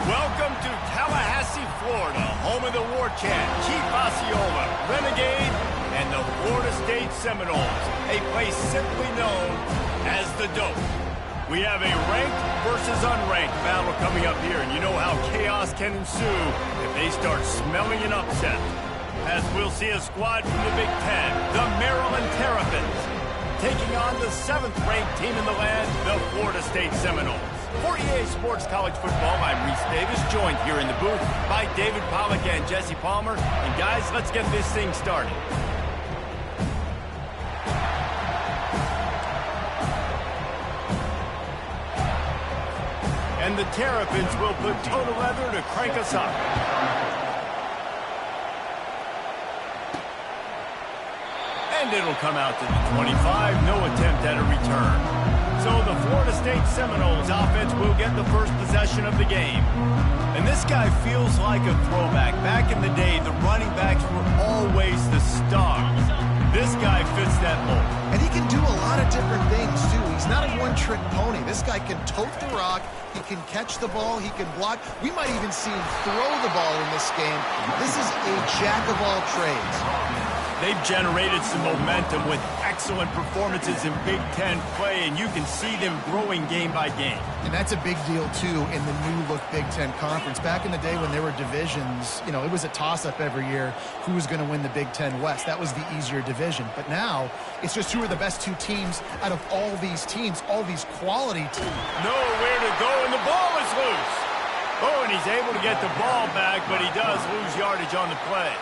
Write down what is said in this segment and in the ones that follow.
Welcome to Tallahassee, Florida, home of the War Chant, Chief Osceola, Renegade, and the Florida State Seminoles, a place simply known as the Dope. We have a ranked versus unranked battle coming up here, and you know how chaos can ensue if they start smelling an upset. As we'll see a squad from the Big Ten, the Maryland Terrapins, taking on the 7th-ranked team in the land, the Florida State Seminoles. For EA Sports College Football, I'm Reese Davis, joined here in the booth by David Pollack and Jesse Palmer. And guys, let's get this thing started. And the Terrapins will put toe to leather to crank us up. And it'll come out to the 25, no attempt at a return. So the Florida State Seminoles offense will get the first possession of the game. And this guy feels like a throwback. Back in the day, the running backs were always the star. This guy fits that mold. And he can do a lot of different things, too. He's not a one-trick pony. This guy can tote the rock. He can catch the ball. He can block. We might even see him throw the ball in this game. This is a jack of all trades. They've generated some momentum with excellent performances in Big Ten play, and you can see them growing game by game. And that's a big deal, too, in the new-look Big Ten Conference. Back in the day when there were divisions, you know, it was a toss-up every year who was going to win the Big Ten West. That was the easier division. But now, it's just who are the best two teams out of all these teams, all these quality teams. Nowhere to go, and the ball is loose. Oh, and he's able to get the ball back, but he does lose yardage on the play.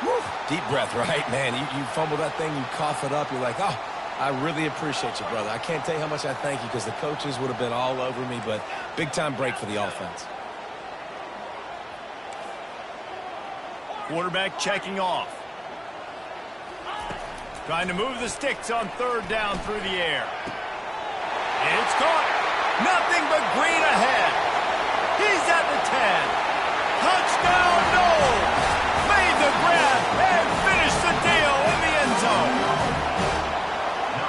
Woo. Deep breath, right? Man, you fumble that thing, you cough it up, you're like, oh, I really appreciate you, brother. I can't tell you how much I thank you because the coaches would have been all over me, but big-time break for the offense. Quarterback checking off. Trying to move the sticks on 3rd down through the air. It's caught. Nothing but green ahead. He's at the 10. Touchdown, no! Made the grab and finished the deal in the end zone.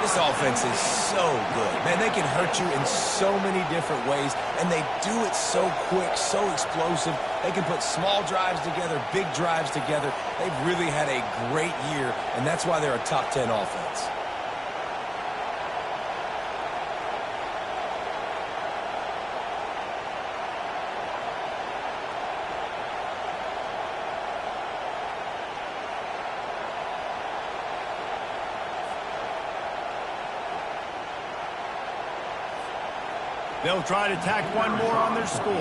This offense is so good. Man, they can hurt you in so many different ways, and they do it so quick, so explosive. They can put small drives together, big drives together. They've really had a great year, and that's why they're a top 10 offense. They'll try to tack one more on their score.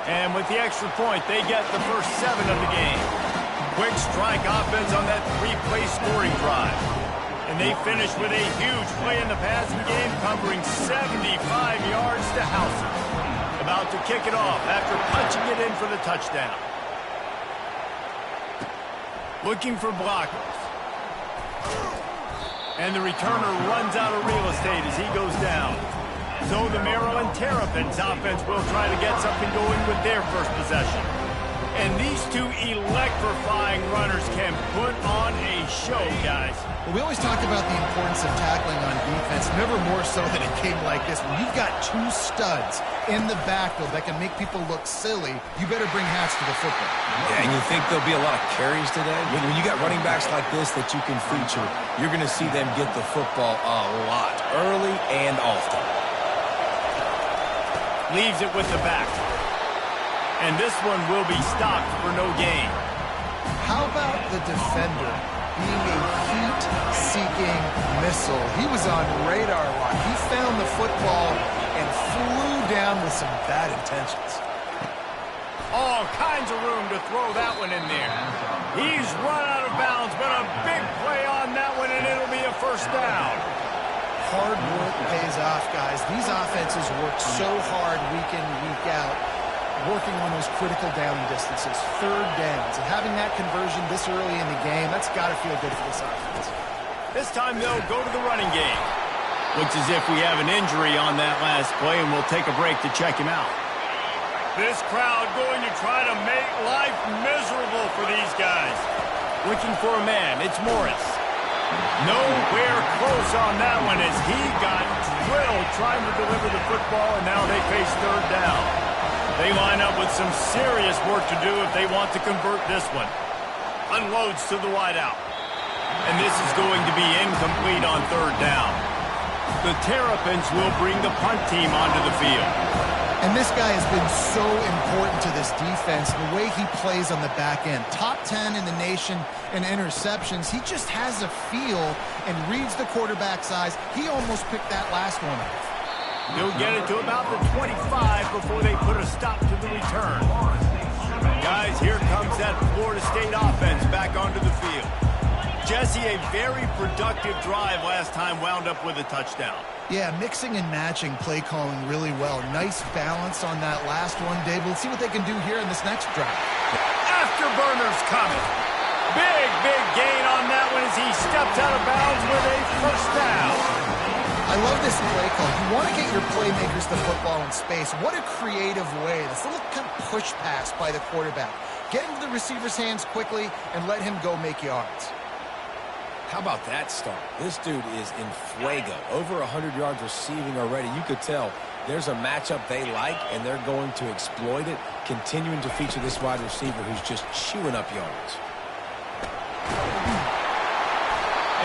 And with the extra point, they get the first 7 of the game. Quick strike offense on that 3-play scoring drive. And they finish with a huge play in the passing game, covering 75 yards to Hauser. About to kick it off after punching it in for the touchdown. Looking for blockers. And the returner runs out of real estate as he goes down. So the Maryland Terrapins offense will try to get something going with their first possession. And these two electrifying runners can put on a show, guys. Well, we always talk about the importance of tackling on defense, never more so than a game like this. When you've got 2 studs in the backfield that can make people look silly, you better bring hats to the football. Yeah, and you think there'll be a lot of carries today? When you got running backs like this that you can feature, you're going to see them get the football a lot, early and often. Leaves it with the back. And this one will be stopped for no gain. How about the defender being a heat-seeking missile? He was on radar lock. He found the football and flew down with some bad intentions. All kinds of room to throw that one in there. He's run out of bounds, but a big play on that one, and it'll be a first down. Hard work pays off, guys. These offenses work so hard week in, week out, working on those critical down distances, 3rd downs, and having that conversion this early in the game, that's got to feel good for this offense. This time they'll go to the running game. Looks as if we have an injury on that last play, and we'll take a break to check him out. This crowd going to try to make life miserable for these guys. Looking for a man, it's Morris. Nowhere close on that one as he got drilled trying to deliver the football, and now they face third down. They line up with some serious work to do if they want to convert this one. Unloads to the wideout. And this is going to be incomplete on third down. The Terrapins will bring the punt team onto the field. And this guy has been so important to this defense, the way he plays on the back end. Top 10 in the nation in interceptions. He just has a feel and reads the quarterback's eyes. He almost picked that last one off. He'll get it to about the 25 before they put a stop to the return. Guys, here comes that Florida State offense back onto the field. Jesse, a very productive drive last time, wound up with a touchdown. Yeah, mixing and matching play calling really well. Nice balance on that last one, Dave. We'll see what they can do here in this next drive. Afterburners coming. Big gain on that one as he steps out of bounds with a first down. I love this play call. You want to get your playmakers the football in space. What a creative way. This little kind of push pass by the quarterback. Get into the receiver's hands quickly and let him go make yards. How about that start? This dude is in fuego. Over 100 yards receiving already. You could tell there's a matchup they like, and they're going to exploit it, continuing to feature this wide receiver who's just chewing up yards.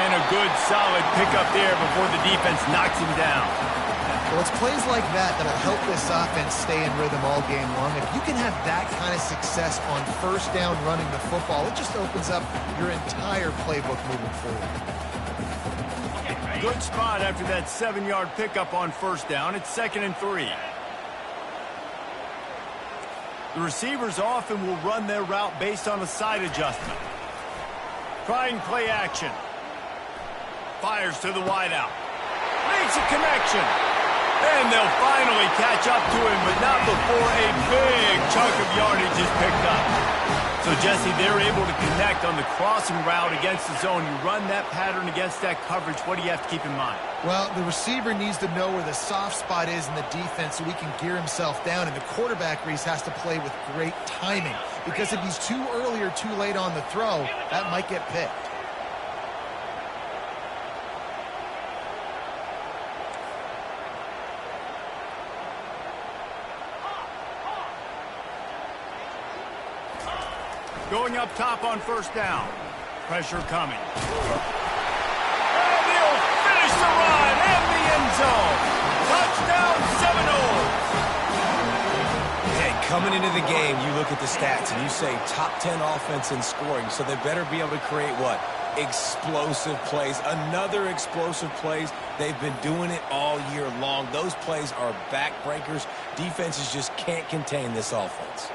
And a good, solid pickup there before the defense knocks him down. Well, it's plays like that that'll help this offense stay in rhythm all game long. If you can have that kind of success on first down running the football, it just opens up your entire playbook moving forward. Good spot after that 7-yard pickup on first down. It's 2nd and 3. The receivers often will run their route based on a side adjustment. Trying play action. Fires to the wideout. Makes a connection. And they'll finally catch up to him, but not before a big chunk of yardage is picked up. So, Jesse, they're able to connect on the crossing route against the zone. You run that pattern against that coverage. What do you have to keep in mind? Well, the receiver needs to know where the soft spot is in the defense so he can gear himself down. And the quarterback, Reese, has to play with great timing. Because if he's too early or too late on the throw, that might get picked. Going up top on first down. Pressure coming. And he'll finish the run in the end zone. Touchdown Seminoles. Hey, coming into the game, you look at the stats and you say top 10 offense in scoring, so they better be able to create what? Explosive plays. Another explosive plays. They've been doing it all year long. Those plays are backbreakers. Defenses just can't contain this offense.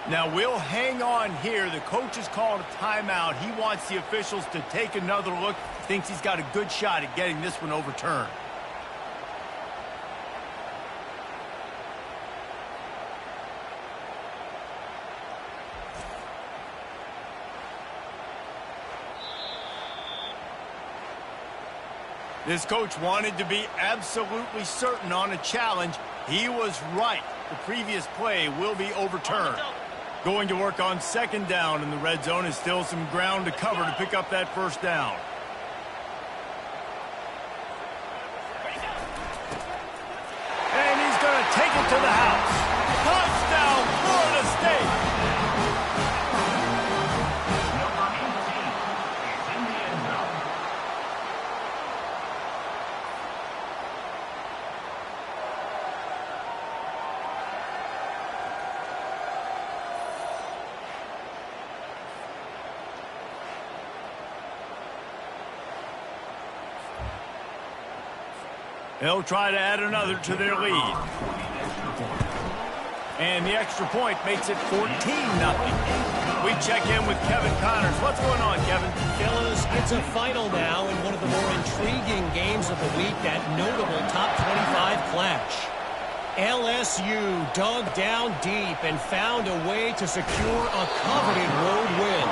Now, we'll hang on here. The coach has called a timeout. He wants the officials to take another look. Thinks he's got a good shot at getting this one overturned. This coach wanted to be absolutely certain on a challenge. He was right. The previous play will be overturned. Going to work on 2nd down, and the red zone is still some ground to cover to pick up that first down. And he's going to take it to the house. Touchdown, Florida State. They'll try to add another to their lead. And the extra point makes it 14-0. We check in with Kevin Connors. What's going on, Kevin? Fellas, it's a final now in one of the more intriguing games of the week, that notable top 25 clash. LSU dug down deep and found a way to secure a coveted road win.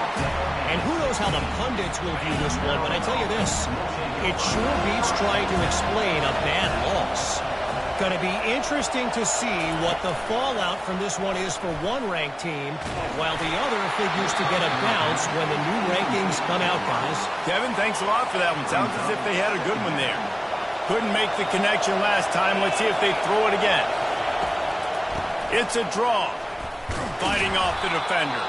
And who knows how the pundits will view this one, but I tell you this, it sure beats trying to explain a bad loss. Going to be interesting to see what the fallout from this one is for one ranked team, while the other figures to get a bounce when the new rankings come out, guys. Kevin, thanks a lot for that one. Sounds as if they had a good one there. Couldn't make the connection last time. Let's see if they throw it again. It's a draw. Fighting off the defender.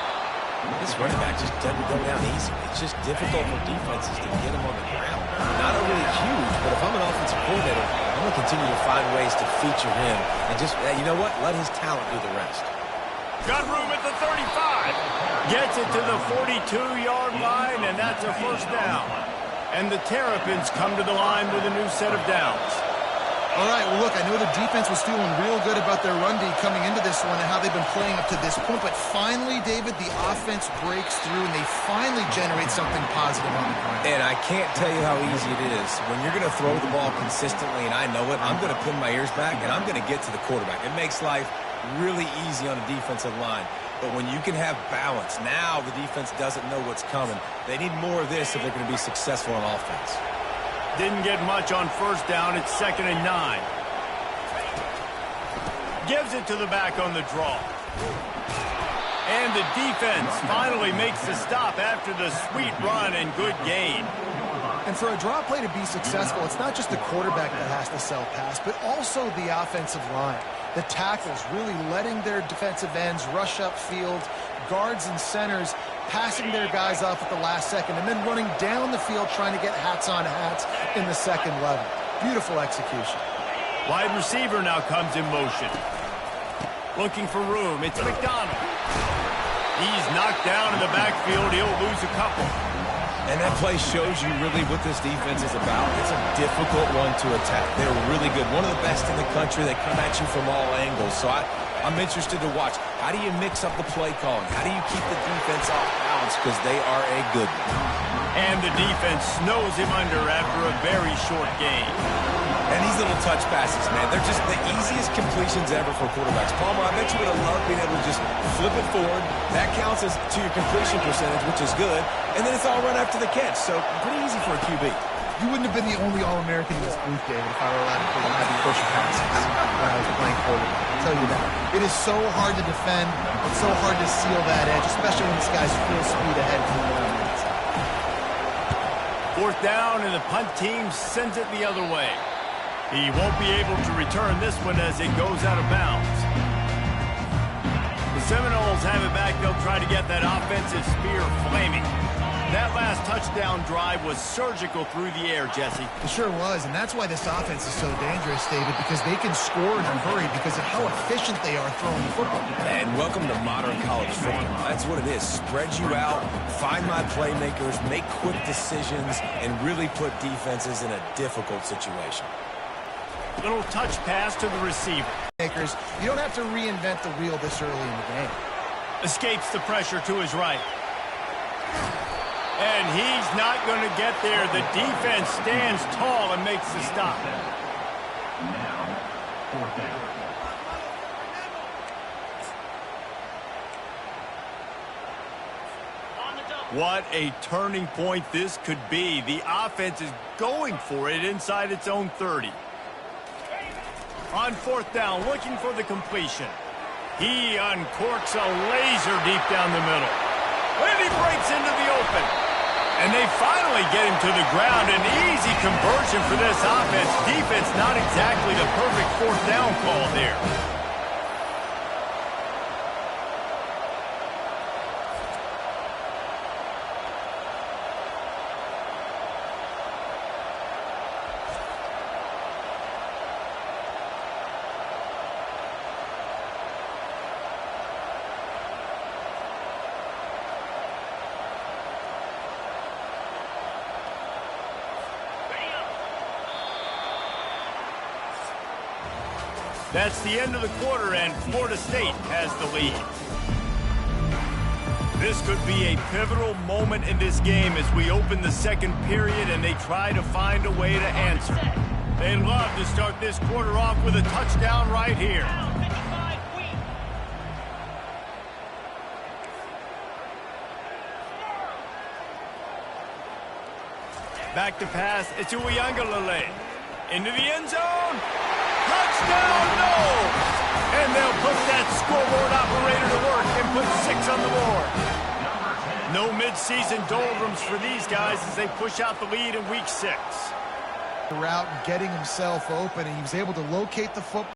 This running back just doesn't go down easy. It's just difficult for defenses to get him on the ground. Not overly huge, but if I'm an offensive coordinator, I'm going to continue to find ways to feature him and just, you know what, let his talent do the rest. Got room at the 35. Gets it to the 42-yard line, and that's a first down. And the Terrapins come to the line with a new set of downs. All right, well, look, I know the defense was feeling real good about their run D coming into this one and how they've been playing up to this point, but finally, David, the offense breaks through and they finally generate something positive on the ground. And I can't tell you how easy it is. When you're going to throw the ball consistently, and I know it, I'm going to pin my ears back, and I'm going to get to the quarterback. It makes life really easy on a defensive line. But when you can have balance, now the defense doesn't know what's coming. They need more of this if they're going to be successful on offense. Didn't get much on first down. It's 2nd and 9. Gives it to the back on the draw. And the defense finally makes the stop after the sweet run and good gain. And for a draw play to be successful, it's not just the quarterback that has to sell pass, but also the offensive line. The tackles really letting their defensive ends rush upfield, guards and centers passing their guys off at the last second, and then running down the field trying to get hats on hats in the second level. Beautiful execution. Wide receiver now comes in motion. Looking for room. It's McDonald. He's knocked down in the backfield. He'll lose a couple. And that play shows you really what this defense is about. It's a difficult one to attack. They're really good. One of the best in the country. They come at you from all angles. So I'm interested to watch. How do you mix up the play calling? How do you keep the defense off balance? Because they are a good one. And the defense snows him under after a very short game. And these little touch passes, man, they're just the easiest completions ever for quarterbacks. Palmer, I bet you would have loved being able to just flip it forward. That counts as to your completion percentage, which is good. And then it's all run after the catch. So pretty easy for a QB. You wouldn't have been the only All-American in this booth, David, if I were allowed to put on heavy push passes when I was playing quarterback. I'll tell you that. It is so hard to defend. It's so hard to seal that edge, especially when this guy's full speed ahead from the line. 4th down, and the punt team sends it the other way. He won't be able to return this one as it goes out of bounds. The Seminoles have it back. They'll try to get that offensive spear flaming. That last touchdown drive was surgical through the air, Jesse. It sure was, and that's why this offense is so dangerous, David, because they can score in a hurry because of how efficient they are throwing the football. And welcome to modern college football. That's what it is. Spread you out, find my playmakers, make quick decisions, and really put defenses in a difficult situation. Little touch pass to the receiver. You don't have to reinvent the wheel this early in the game. Escapes the pressure to his right. And he's not going to get there. The defense stands tall and makes the stop. Now, 4th down. What a turning point this could be. The offense is going for it inside its own 30. On 4th down, looking for the completion. He uncorks a laser deep down the middle. And he breaks into the open. And they finally get him to the ground. An easy conversion for this offense. Defense not exactly the perfect 4th down call there. That's the end of the quarter, and Florida State has the lead. This could be a pivotal moment in this game as we open the second period and they try to find a way to answer. They'd love to start this quarter off with a touchdown right here. Back to pass. It's Uiagalelei. Into the end zone. Touchdown! scoreboard operator to work and put 6 on the board. No mid-season doldrums for these guys as they push out the lead in week 6. Route and getting himself open, and he was able to locate the football.